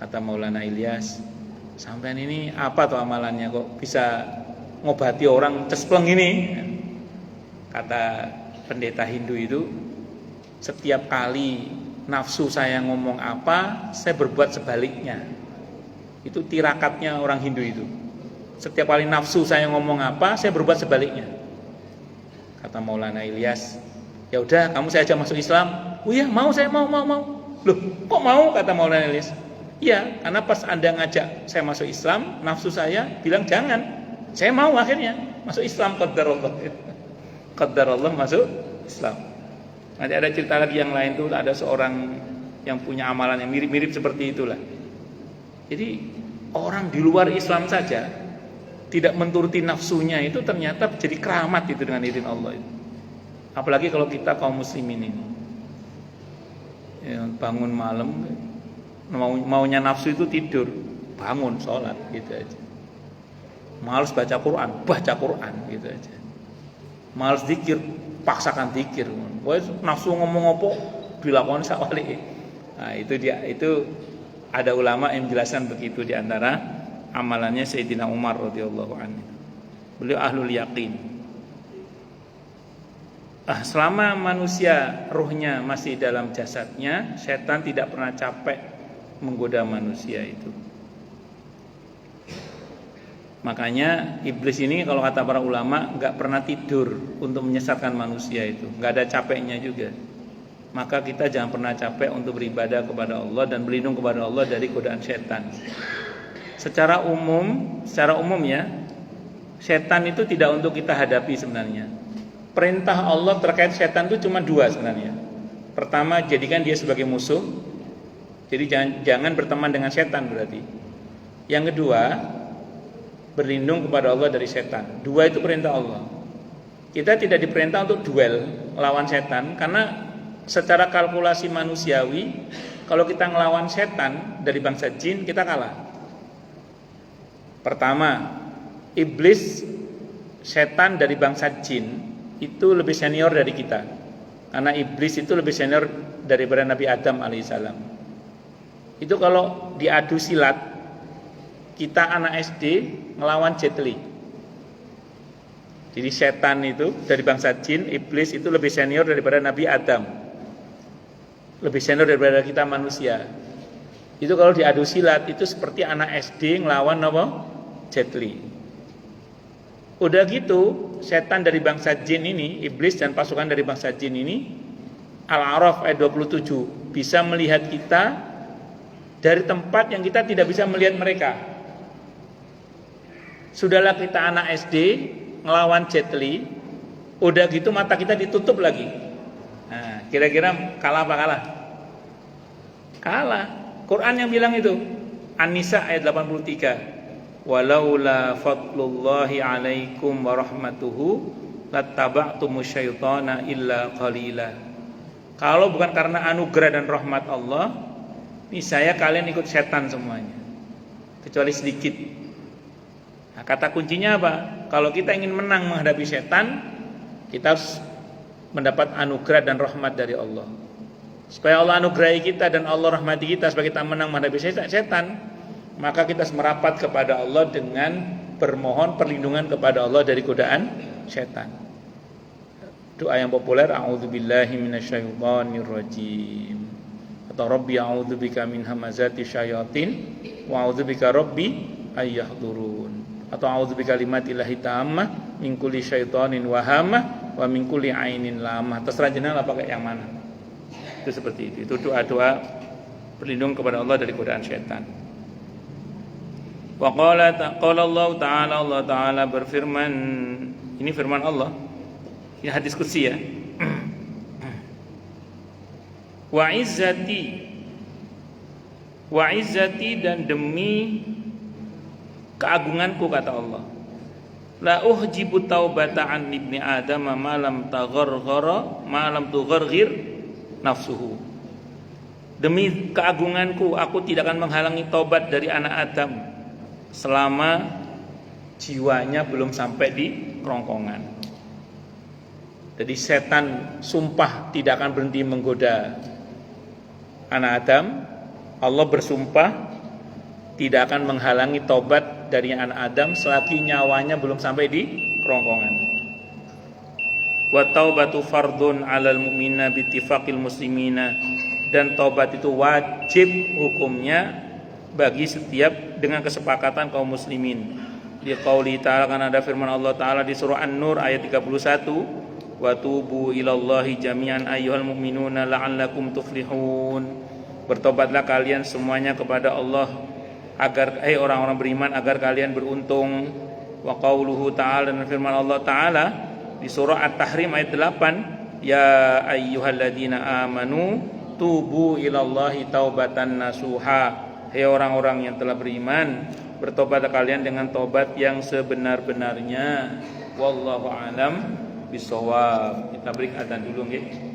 Kata Maulana Ilyas, sampean ini apa tuh amalannya kok bisa ngobati orang cespleng ini? Kata pendeta Hindu itu, setiap kali nafsu saya ngomong apa, saya berbuat sebaliknya. Itu tirakatnya orang Hindu itu. Setiap kali nafsu saya ngomong apa, saya berbuat sebaliknya. Kata Maulana Ilyas, ya udah kamu saya ajak masuk Islam. Oh iya, mau, saya mau. Loh, kok mau? Kata Maulana Ilyas. Iya, karena pas Anda ngajak saya masuk Islam, nafsu saya bilang jangan. Saya mau akhirnya masuk Islam, qadarullah masuk Islam. Nanti ada cerita lagi yang lain tuh, ada seorang yang punya amalan yang mirip-mirip seperti itulah. Jadi orang di luar Islam saja tidak menuruti nafsunya itu ternyata jadi keramat itu dengan izin Allah itu. Apalagi kalau kita kaum muslimin ini ya, bangun malam maunya nafsu itu tidur, bangun sholat gitu aja. Malas baca Quran gitu aja. Malas zikir, paksakan zikir. Nafsu ngomong apa dilakoni sakwali. Nah, itu ada ulama yang menjelaskan begitu di antara amalannya Sayyidina Umar radhiyallahu anhu. Beliau ahlul yaqin. Selama manusia ruhnya masih dalam jasadnya, setan tidak pernah capek menggoda manusia itu. Makanya iblis ini kalau kata para ulama enggak pernah tidur untuk menyesatkan manusia itu, enggak ada capeknya juga. Maka kita jangan pernah capek untuk beribadah kepada Allah dan berlindung kepada Allah dari godaan setan. Secara umum ya, setan itu tidak untuk kita hadapi sebenarnya. Perintah Allah terkait setan itu cuma dua sebenarnya. Pertama, jadikan dia sebagai musuh. Jadi jangan berteman dengan setan berarti. Yang kedua, berlindung kepada Allah dari setan. Dua itu perintah Allah. Kita tidak diperintah untuk duel melawan setan, karena secara kalkulasi manusiawi, kalau kita ngelawan setan dari bangsa jin, kita kalah. Pertama, iblis setan dari bangsa jin itu lebih senior dari kita. Karena iblis itu lebih senior daripada Nabi Adam alaihissalam. Itu kalau diadu silat, kita anak SD ngelawan Jet Li. Jadi setan itu dari bangsa jin, iblis itu lebih senior daripada Nabi Adam. Lebih senior daripada kita manusia. Itu kalau diadu silat itu seperti anak SD ngelawan apa? Jet Li. Udah gitu, setan dari bangsa jin ini, iblis dan pasukan dari bangsa jin ini, Al-A'raf ayat 27, bisa melihat kita dari tempat yang kita tidak bisa melihat mereka. Sudahlah kita anak SD ngelawan Jet Li, udah gitu mata kita ditutup lagi. Nah, kira-kira kalah apa kalah? Kalah. Quran yang bilang itu, An-Nisa ayat 83. Walaula fadlullahi alaikum warahmatuhu lattaba'tumus syaitana illa qalila. Kalau bukan karena anugerah dan rahmat Allah, niscaya kalian ikut setan semuanya, kecuali sedikit. Nah, kata kuncinya apa? Kalau kita ingin menang menghadapi setan, kita harus mendapat anugerah dan rahmat dari Allah. Supaya Allah anugerahi kita dan Allah rahmati kita supaya kita menang menghadapi setan, maka kita harus merapat kepada Allah dengan bermohon perlindungan kepada Allah dari godaan setan. Doa yang populer, a'udzubillahi minasyaitonirrajim, atau rabbi a'udzubika min hamazati syayatin wa a'udzubika rabbi ayyahdurun, atau a'udzubika kalimatillahi tammah min kulli syaitonin wahamah wa min kulli ainin lamah. Terserah jenengan pakai yang mana. Itu seperti itu. Itu doa-doa berlindung kepada Allah dari godaan setan. Wa qala Allah Ta'ala berfirman, ini firman Allah, Ini hadis qudsi ya. Wa izzati dan demi keagunganku kata Allah. La uhjibu taubata an ibni adam ma lam tugharghir nafsuhu. Demi keagunganku aku tidak akan menghalangi taubat dari anak Adam selama jiwanya belum sampai di kerongkongan. Jadi setan sumpah tidak akan berhenti menggoda anak Adam. Allah bersumpah tidak akan menghalangi taubat dari anak Adam selagi nyawanya belum sampai di kerongkongan. Wa taubatu fardun 'alal mu'mina bi ittifaqil muslimina, dan taubat itu wajib hukumnya bagi setiap dengan kesepakatan kaum muslimin. Di qauli ta'ala, kan ada firman Allah Ta'ala di surah An-Nur ayat 31, wa tubu ilallahi jami'an ayyuhal mu'minuna la'allakum tuflihun. Bertobatlah kalian semuanya kepada Allah agar orang-orang beriman agar kalian beruntung. Wa qauluhu ta'ala, dan firman Allah Ta'ala di surah At-Tahrim ayat 8, ya ayyuhalladzina amanu tubu ilallahi taubatan nasuha. Hei orang-orang yang telah beriman, bertobat kalian dengan tobat yang sebenar-benarnya. Wallahu a'lam bishawab. Kita beri adzan dulu nggih.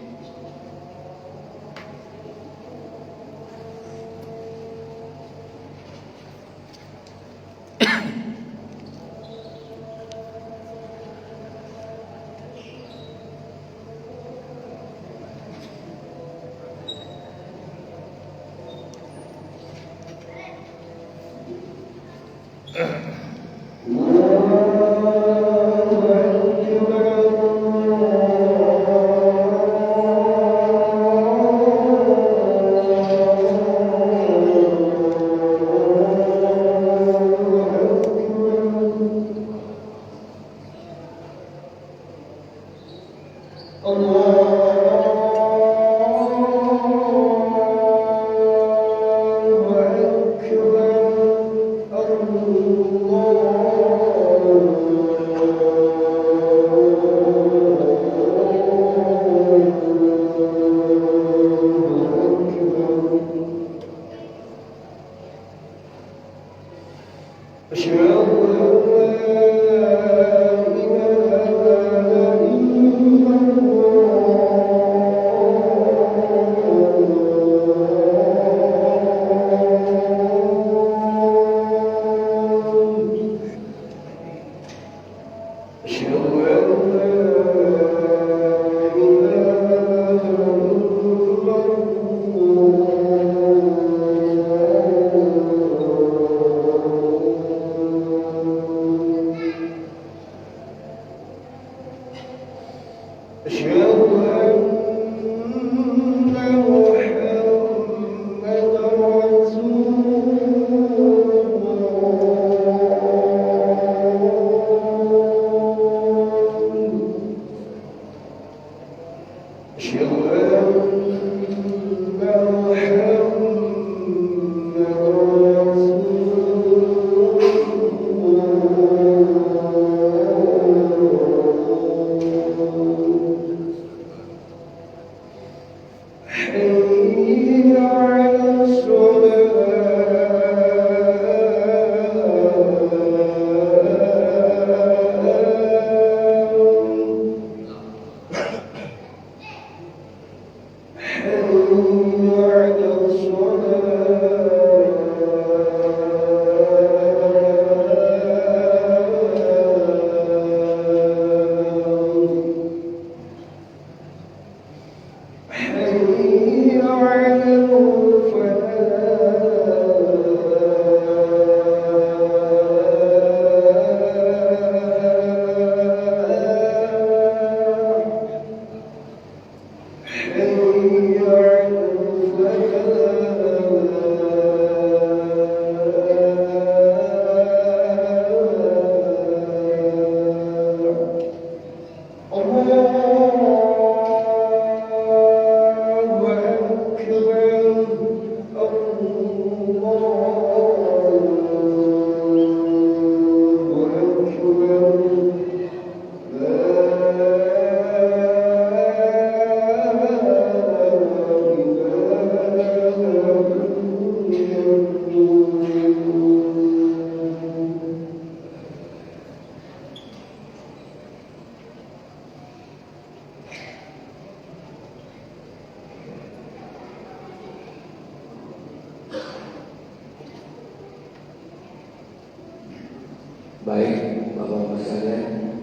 Baik, Bapak-Bapak sekalian,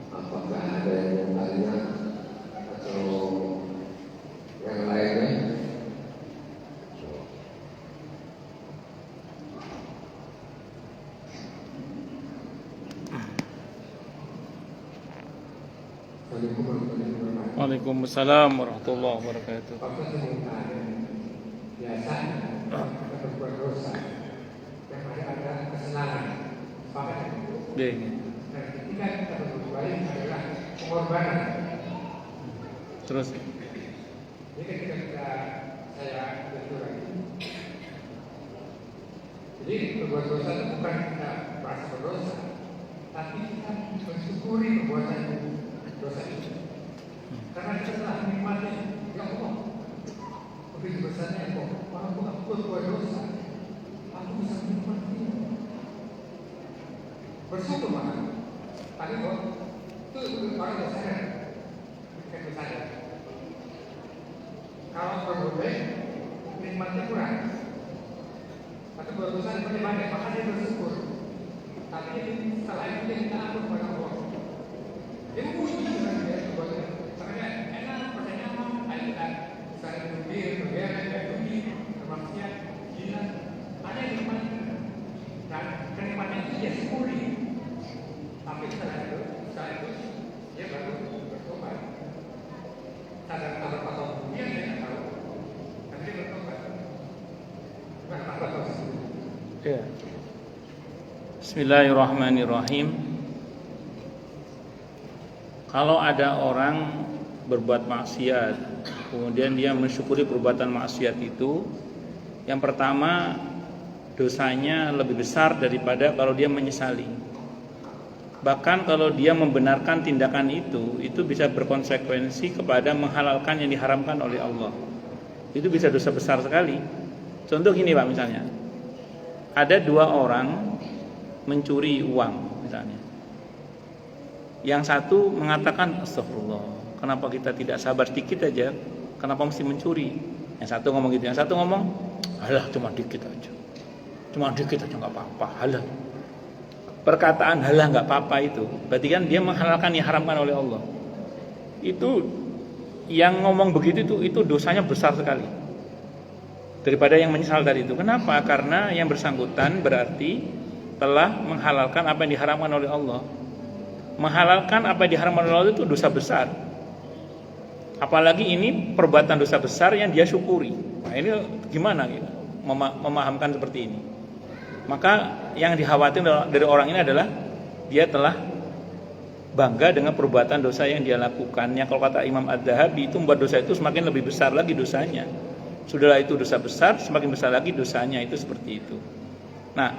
apakah ada yang mau tanya atau yang lainnya? Waalaikumsalam warahmatullahi wabarakatuh. Biasanya kita berbuat dosa yang ada kesenangan, dan ketika kita berbuat baik adalah pengorbanan. Terus Jadi ketika saya betul lagi, jadi berbuat dosa itu bukan kita merasa berdosa, tapi kita mensyukuri perbuatan dosa itu. Karena kita telah menikmati, ya Allah, begitu besarnya Allah, walaupun aku berbuat dosa, aku bisa menikmati. Bersyukur banget. Tadi kok itu orang dosa kan, kita sadar. Kalau berbuat baik, nikmatnya kurang. Tapi berdosa seperti banyak, maka dia bersyukur. Tapi setelah itu dia minta ampun kepada Allah. Dia memuji dengan dia berbuat. Karena enak, percaya mah, kita saya berpikir, bergerak, bermaksiat, gila. Ada yang nikmatnya. Dan kenikmatan itu dia syukuri. Tapi setelah itu dia baru bertobat. Sadar atau kemudian dia nggak tahu. Tapi dia bertobat. Bukan apa-apa. ya. Bismillahirrahmanirrahim. Kalau ada orang berbuat maksiat, kemudian dia mensyukuri perbuatan maksiat itu, yang pertama dosanya lebih besar daripada kalau dia menyesali. Bahkan kalau dia membenarkan tindakan itu bisa berkonsekuensi kepada menghalalkan yang diharamkan oleh Allah. Itu bisa dosa besar sekali. Contoh gini Pak, misalnya ada dua orang mencuri uang misalnya. Yang satu mengatakan, astagfirullah, kenapa kita tidak sabar sedikit aja? Kenapa mesti mencuri? Yang satu ngomong gitu, yang satu ngomong, alah cuma dikit aja nggak apa-apa, halah. Perkataan halah nggak apa-apa itu berarti kan dia menghalalkan yang diharamkan oleh Allah. Itu yang ngomong begitu itu dosanya besar sekali daripada yang menyesal tadi itu. Kenapa? Karena yang bersangkutan berarti telah menghalalkan apa yang diharamkan oleh Allah. Menghalalkan apa yang diharamkan oleh Allah itu dosa besar. Apalagi ini perbuatan dosa besar yang dia syukuri. Nah, ini gimana gitu memahamkan seperti ini? Maka yang dikhawatirkan dari orang ini adalah dia telah bangga dengan perbuatan dosa yang dia lakukan. Yang kalau kata Imam Ad-Dhahabi itu membuat dosa itu semakin lebih besar lagi dosanya. Sudahlah itu dosa besar, semakin besar lagi dosanya, itu seperti itu. Nah,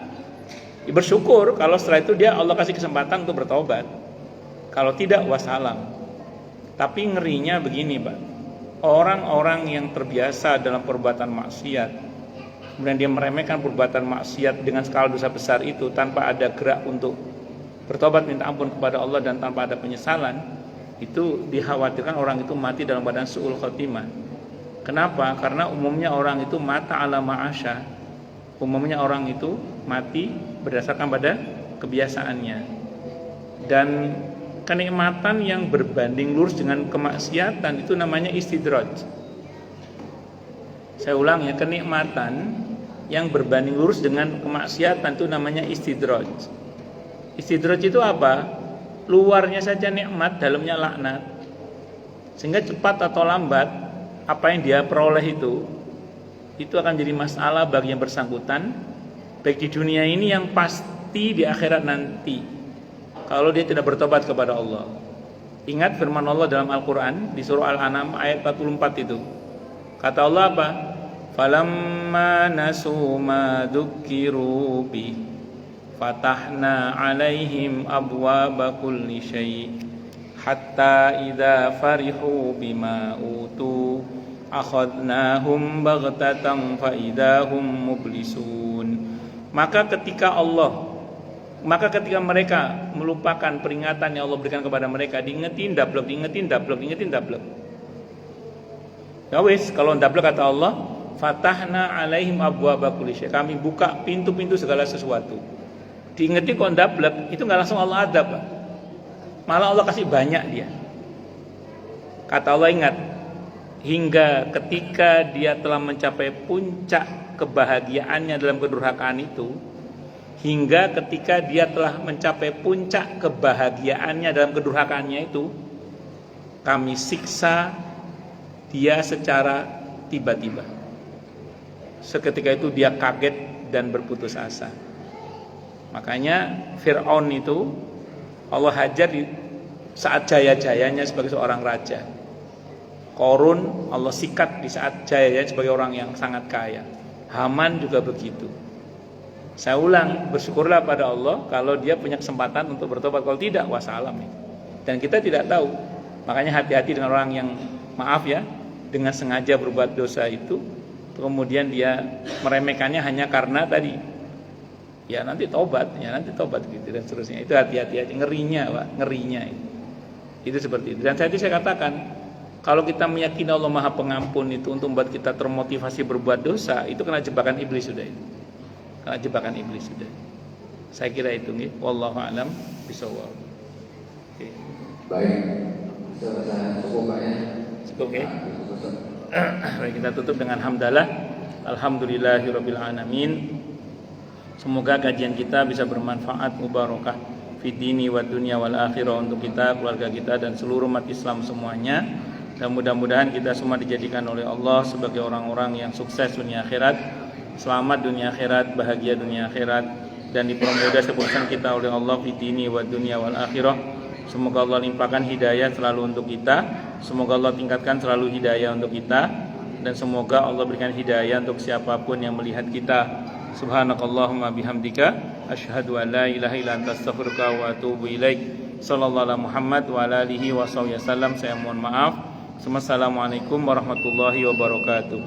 bersyukur kalau setelah itu Allah kasih kesempatan untuk bertobat. Kalau tidak, wassalam. Tapi ngerinya begini Pak, orang-orang yang terbiasa dalam perbuatan maksiat, kemudian dia meremehkan perbuatan maksiat dengan skala dosa besar itu tanpa ada gerak untuk bertobat minta ampun kepada Allah dan tanpa ada penyesalan, itu dikhawatirkan orang itu mati dalam badan su'ul khotimah. Kenapa? Karena umumnya orang itu mata ala ma'asya. Umumnya orang itu mati berdasarkan pada kebiasaannya. Dan kenikmatan yang berbanding lurus dengan kemaksiatan itu namanya istidraj. Saya ulang ya, kenikmatan yang berbanding lurus dengan kemaksiatan itu namanya istidraj. Istidraj itu apa? Luarnya saja nikmat, dalamnya laknat. Sehingga cepat atau lambat apa yang dia peroleh itu akan jadi masalah bagi yang bersangkutan, baik di dunia ini yang pasti di akhirat nanti, kalau dia tidak bertobat kepada Allah. Ingat firman Allah dalam Al-Quran di surah Al-An'am ayat 44 itu. Kata Allah apa? Falamma nasu ma dzukkiru bi fatahna alaihim abwaaba kulli syai' hatta idza farihu bima utu akhadnahum baghtatan fa idahum mublisun. Maka ketika mereka melupakan peringatan yang Allah berikan kepada mereka, diingetin dablek. Ya wis, kalau dablek kata Allah, fatahna alaihim abwaaba kulli syai', kami buka pintu-pintu segala sesuatu. diingetin kok ndablek, itu nggak langsung Allah adab, Pak. Malah Allah kasih banyak dia. Kata Allah, ingat, hingga ketika dia telah mencapai puncak kebahagiaannya dalam kedurhakaan itu, hingga ketika dia telah mencapai puncak kebahagiaannya dalam kedurhakaannya itu, kami siksa dia secara tiba-tiba. Seketika itu dia kaget dan berputus asa. Makanya Fir'aun itu Allah hajar di saat jaya-jayanya sebagai seorang raja. Qarun Allah sikat di saat jayanya sebagai orang yang sangat kaya. Haman juga begitu. Saya ulang, bersyukurlah pada Allah kalau dia punya kesempatan untuk bertobat. Kalau tidak, wassalam. Dan kita tidak tahu. Makanya hati-hati dengan orang yang, maaf ya, dengan sengaja berbuat dosa itu, kemudian dia meremehkannya hanya karena tadi, ya nanti tobat gitu dan seterusnya. Itu hati-hati aja, ngerinya Pak, ngerinya. Itu seperti itu. Dan saya katakan, kalau kita meyakini Allah Maha Pengampun itu untuk membuat kita termotivasi berbuat dosa, itu kena jebakan iblis sudah itu. Kena jebakan iblis sudah. Saya kira itu nggih. Wallahu a'lam bishawab. Oke. Baik. Saya cukup Pak ya. Cukup ya. Baik, kita tutup dengan hamdalah. Alhamdulillahirabbil alamin. Semoga kajian kita bisa bermanfaat, mubarakah fid dini wad dunya wal akhirah untuk kita, keluarga kita dan seluruh umat Islam semuanya. Dan mudah-mudahan kita semua dijadikan oleh Allah sebagai orang-orang yang sukses dunia akhirat, selamat dunia akhirat, bahagia dunia akhirat, dan dipermudah seputusan kita oleh Allah fid dini wad dunya wal akhirah. Semoga Allah limpahkan hidayah selalu untuk kita, semoga Allah tingkatkan selalu hidayah untuk kita, dan semoga Allah berikan hidayah untuk siapapun yang melihat kita. Subhanakallahumma bihamdika asyhadu an la ilaha illa anta astaghfiruka wa atubu ilaik. Sallallahu alaihi Muhammad wa ala alihi wasallam. Saya mohon maaf. Assalamualaikum warahmatullahi wabarakatuh.